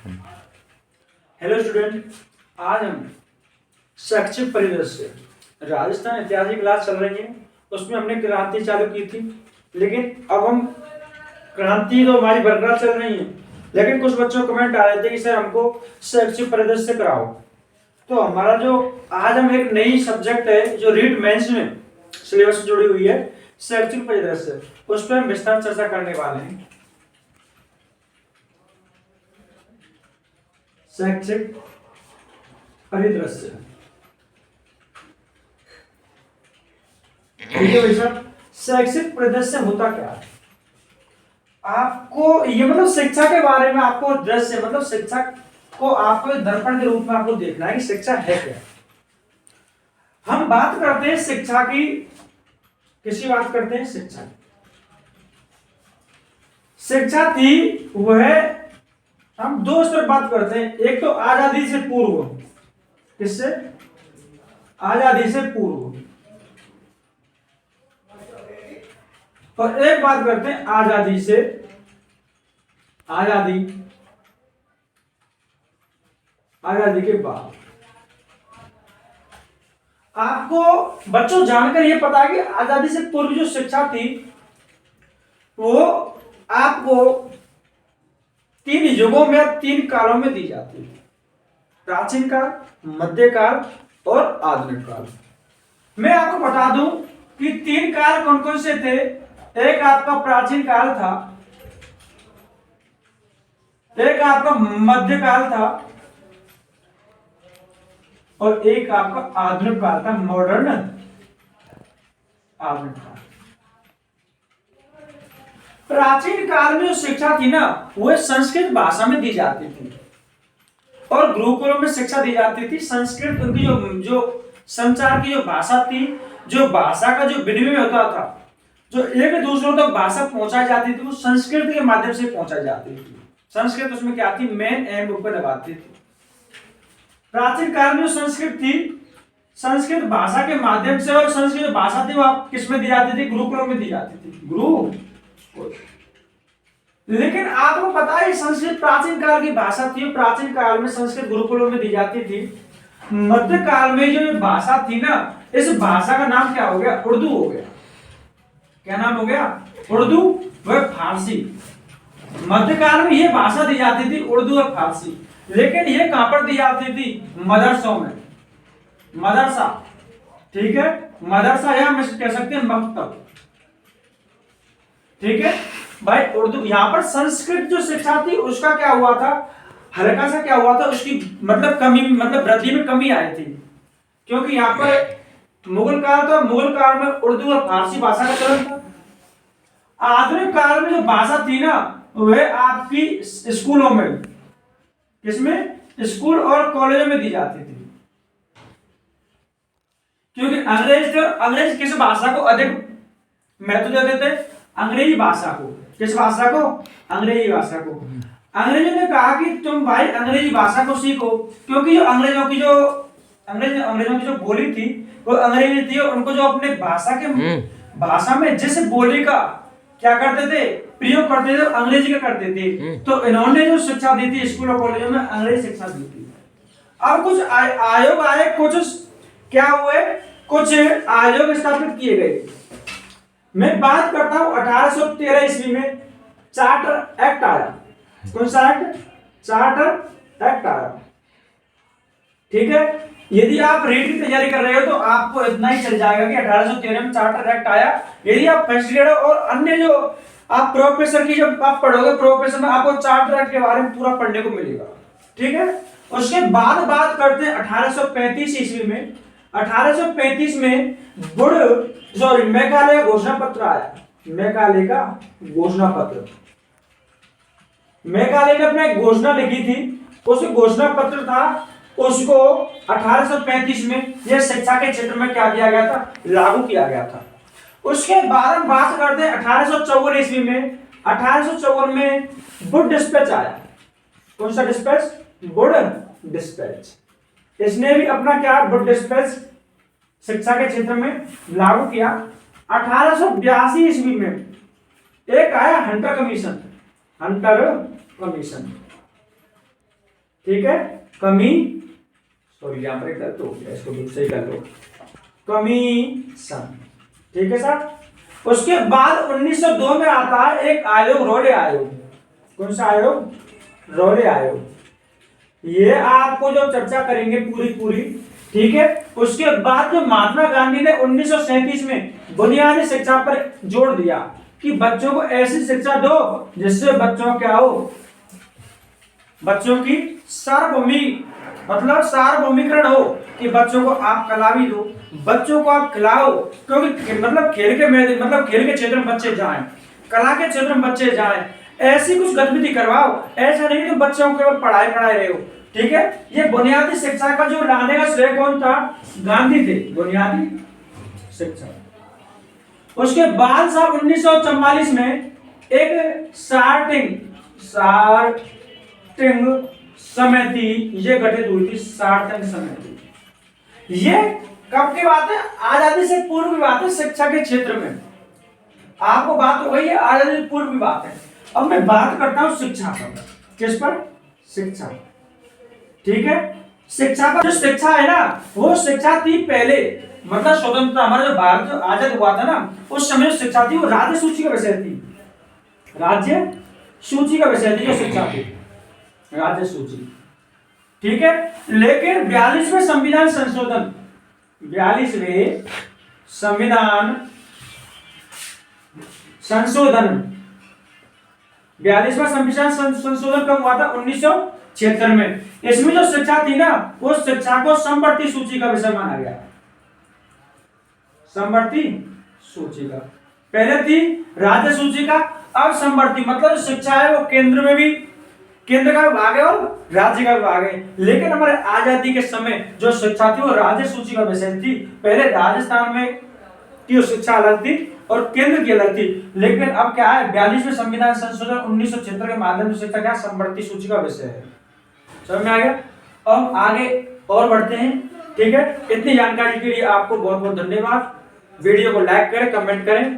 Hello student, आज हम शैक्षिक परिदृश्य राजस्थान इतिहास की क्लास चल रही है। उसमें हमने क्रांति चालू की थी, लेकिन अब हम क्रांति तो हमारी बरकरार चल रही है, लेकिन कुछ बच्चों कमेंट आ रहे थे कि सर हमको शैक्षिक परिदृश्य कराओ। तो हमारा जो आज हम एक नई सब्जेक्ट है जो रीट मेंस में सिलेबस से जुड़ी हुई है, शैक्षिक परिदृश्य, उस पर हम विस्तार चर्चा करने वाले हैं। शैक्षिक परिदृश्य, ठीक है भाई साहब। शैक्षिक परिदृश्य होता क्या है? आपको ये मतलब शिक्षा के बारे में आपको दृश्य मतलब शिक्षा को आपको एक दर्पण के रूप में आपको देखना है कि शिक्षा है क्या। हम बात करते हैं शिक्षा की, किसी बात करते हैं शिक्षा की। शिक्षा थी वह, हम दो स्तर बात करते हैं, एक तो आजादी से पूर्व, किससे? आजादी से पूर्व, और एक बात करते हैं आजादी से, आजादी के बाद। आपको बच्चों जानकर यह पता है कि आजादी से पूर्व जो शिक्षा थी वो आपको तीन युगों में, तीन कालों में दी जाती है: प्राचीन काल, मध्यकाल और आधुनिक काल। मैं आपको बता दूं कि तीन काल कौन कौन से थे। एक आपका प्राचीन काल था, एक आपका मध्यकाल था, और एक आपका आधुनिक काल था, मॉडर्न आधुनिक काल। प्राचीन काल में जो शिक्षा थी ना, वह संस्कृत भाषा में दी जाती थी, और गुरुकुलों में शिक्षा दी जाती थी। संस्कृत उनकी जो संचार की जो भाषा थी, जो भाषा का जो विनिमय होता था, जो एक दूसरों तक भाषा पहुंचाई जाती थी, वो संस्कृत के माध्यम से पहुंचाई जाती थी। संस्कृत उसमें क्या थी? मेन एम ऊपर दबाती थी। प्राचीन काल में जो संस्कृत थी, संस्कृत भाषा के माध्यम से, और संस्कृत भाषा थी वो किस में दी जाती थी? गुरुकुलों में दी जाती थी, गुरु। लेकिन आपको पता है संस्कृत प्राचीन काल की भाषा थी, प्राचीन काल में संस्कृत गुरुकुलों में दी जाती थी। मध्य काल में जो भाषा थी ना, इस भाषा का नाम क्या हो गया? उर्दू हो गया। क्या नाम हो गया? उर्दू व फारसी। मध्यकाल में यह भाषा दी जाती थी, उर्दू और फारसी। लेकिन यह कहां पर दी जाती थी? मदरसों में, मदरसा, ठीक है, मदरसा, या हम कह सकते हैं मकतब, ठीक है भाई। उर्दू, यहां पर संस्कृत जो शिक्षा थी उसका क्या हुआ था? हल्का सा क्या हुआ था, उसकी मतलब कमी, मतलब वृद्धि में कमी आई थी, क्योंकि यहां पर मुगल काल था, मुगल काल में उर्दू और फारसी भाषा का चलन था। आधुनिक काल में जो भाषा थी ना, वह आपकी स्कूलों में, किसमें? स्कूल और कॉलेजों में दी जाती थी, क्योंकि अंग्रेज थे, अंग्रेज किस भाषा को अधिक महत्व देते थे? अंग्रेजी भाषा को। किस भाषा को? अंग्रेजी भाषा को। अंग्रेजों ने कहा कि तुम भाई अंग्रेजी भाषा को सीखो, क्योंकि जो अंग्रेजों की जो बोली थी वो अंग्रेजी थी, और उनको जो अपने भाषा में जिस बोली का क्या करते थे? प्रयोग करते थे, अंग्रेजी का करते थे। तो इन्होंने जो शिक्षा दी थी स्कूल और कॉलेजों में, अंग्रेजी शिक्षा दी थी। अब कुछ आयोग आए, कुछ क्या हुए, कुछ आयोग स्थापित किए गए। मैं बात करता हूं 1813 ईस्वी में चार्टर एक्ट आया। कौन सा एक्ट? चार्टर एक्ट आया, ठीक है। यदि आप रीट की तैयारी कर रहे हो तो आपको इतना ही चल जाएगा कि 1813 में चार्टर एक्ट आया। यदि आप फर्स्ट ग्रेड और अन्य जो आप प्रोफेसर की जब आप पढ़ोगे, प्रोफेसर में आपको चार्टर एक्ट के बारे में पूरा पढ़ने को मिलेगा, ठीक है। उसके बाद बात करते हैं 1835 ईस्वी में। 1835 में मेघालय घोषणा पत्र आया। मेघालय का घोषणा पत्र, मेघालय ने अपना एक घोषणा लिखी थी, उस घोषणा पत्र था, उसको 1835 में यह शिक्षा के क्षेत्र में क्या किया गया था? लागू किया गया था। उसके बाद हम बात करते हैं 1854 ईस्वी में। 1854 में वुड डिस्पैच आया। कौन सा डिस्पैच? Wood dispatch. इसने भी अपना क्या वुड डिस्पैच शिक्षा के क्षेत्र में लागू किया। 1882 ईस्वी में एक आया हंटर कमीशन। हंटर कमीशन ठीक है, कमी, सॉरी यहाँ पर एक गलत हो गया, इसको दूसरे ही कर लो, कमीशन। ठीक है सर। उसके बाद 1902 में आता है एक आयोग, रोले आयोग। कौन सा आयोग? रोले आयोग। ये आपको जो चर्चा करेंगे पूरी पूरी, ठीक है। उसके बाद जो महात्मा गांधी ने 1937 में बुनियादी शिक्षा पर जोर दिया कि बच्चों को ऐसी शिक्षा दो जिससे बच्चों क्या हो, बच्चों की सार्वभौमिक मतलब सार्वभौमिकरण हो, कि बच्चों को आप कला भी दो, बच्चों को आप खिलाओ, क्योंकि मतलब खेल के मतलब खेल के क्षेत्र में बच्चे जाएं, कला के क्षेत्र में बच्चे जाएं, ऐसी कुछ गतिविधि करवाओ। ऐसा नहीं तो बच्चों को केवल पढ़ाई रहे हो। ठीक है। ये बुनियादी शिक्षा का जो लाने का श्रेय कौन था? गांधी थे, बुनियादी शिक्षा। उसके बाद साहब 1944 में एक सार्टिंग समिति ये गठित हुई थी, सार्टिंग समिति। ये कब की बात है? आजादी से पूर्व की बात है, शिक्षा के क्षेत्र में। आपको बात हो गई है, आजादी से पूर्व की बात है। अब मैं बात करता हूं शिक्षा पर। किस पर? शिक्षा। ठीक है। शिक्षा का जो शिक्षा है ना, वो शिक्षा थी पहले, मतलब स्वतंत्र हमारा जो भारत जो आजाद हुआ था ना, उस समय जो शिक्षा थी वो राज्य सूची का विषय थी, राज्य सूची का विषय थी जो शिक्षा थी, राज्य सूची। ठीक है। लेकिन 42वें संविधान संशोधन, 42वें संविधान संशोधन, 42वां संविधान संशोधन कब हुआ था? 1976 में। इसमें जो शिक्षा थी ना, वो शिक्षा को समवर्ती सूची का विषय माना गया। समवर्ती सूची का, पहले थी राज्य सूची का, अब समवर्ती, मतलब शिक्षा है वो केंद्र में भी, केंद्र का विभाग है और राज्य का विभाग है। लेकिन हमारे आजादी के समय जो शिक्षा थी वो राज्य सूची का विषय थी। पहले राजस्थान में की शिक्षा अलग थी और केंद्र की अलग थी। लेकिन अब क्या है, 42वें संविधान संशोधन 1976 के माध्यम से शिक्षा क्या समवर्ती सूची का विषय है। समझ में आ गया? अब आगे और बढ़ते हैं। ठीक है। इतनी जानकारी के लिए आपको बहुत बहुत धन्यवाद। वीडियो को लाइक करें, कमेंट करें।